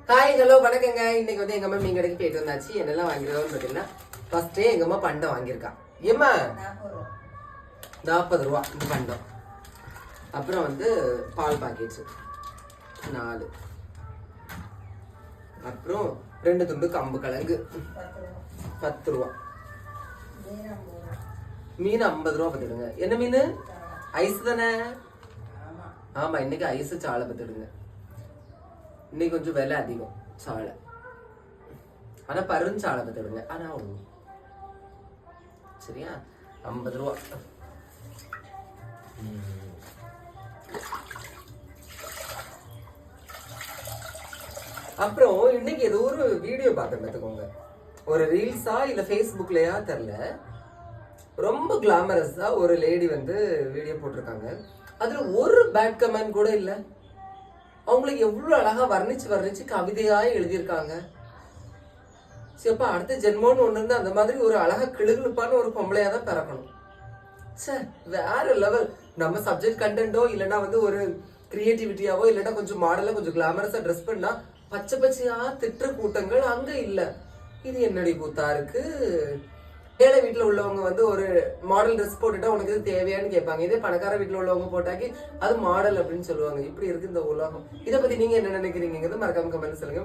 Hi hello வணக்கங்க. இன்னைக்கு வந்து எங்க அம்மா மீன் கடைக்கு போயிட்டு வந்தாச்சு. என்னெல்லாம் வாங்கிருக்கோம்னு பார்த்தீங்கன்னா ஃபர்ஸ்டே எங்க அம்மா பண்டம் வாங்கியிருக்கா. ஏம்மா 40 ரூபா இந்த பண்டம். அப்புறம் வந்து பால் பாக்கெட்ஸ் 4, அப்புறம் 2 துண்டு கம்பு கிழங்கு 10 ரூபா, மீன் 50 ரூபா பார்த்துடுங்க. என்ன மீன்? ஐஸ் தானே? ஆமா, இன்னைக்கு ஐஸ் சாலை பார்த்துடுங்க. இன்னைக்கு கொஞ்சம் விலை அதிகம் சாலை, ஆனா பருஞ்சாலை பார்த்துடுங்க. ஆனா ஒண்ணு சரியா 50 ரூபா. அப்புறம் இன்னைக்கு ஏதோ ஒரு வீடியோ பார்த்தேன் பார்த்துக்கோங்க. ஒரு ரீல்ஸா இல்ல ஃபேஸ்புக்லயா தெரியல, ரொம்ப கிளாமரஸா ஒரு லேடி வந்து வீடியோ போட்டிருக்காங்க. அதுல ஒரு பேட் கமெண்ட் கூட இல்ல. அவங்களுக்கு எவ்வளவு அழகா வர்ணிச்சு கவிதையா எழுதியிருக்காங்க. சரிப்பா, அடுத்த ஜென்மோன்னு ஒண்ணு இருந்து அந்த மாதிரி ஒரு அழகா கிளுகிழுப்பான ஒரு பொம்பளையா தான் பிறக்கணும். சே, வேற லெவல். நம்ம சப்ஜெக்ட் கண்டென்ட்டோ இல்லைன்னா வந்து ஒரு கிரியேட்டிவிட்டியாவோ இல்லைன்னா கொஞ்சம் மாடலா கொஞ்சம் கிளாமரஸா ட்ரெஸ் பண்ணா பச்சை பச்சையா திட்டுற கூட்டங்கள் அங்க இல்ல. இது என்னடி கூத்தா இருக்கு? ஏழை வீட்டுல உள்ளவங்க வந்து ஒரு மாடல் ட்ரெஸ் போட்டுட்டா உனக்கு இது தேவையான்னு கேட்பாங்க. இதே பணக்கார வீட்டுல உள்ளவங்க போட்டாக்கி அது மாடல் அப்படின்னு சொல்லுவாங்க. இப்படி இருக்கு இந்த உலகம். இதை பத்தி நீங்க என்ன நினைக்கிறீங்க? மறக்காம கமெண்ட் சொல்லுங்க.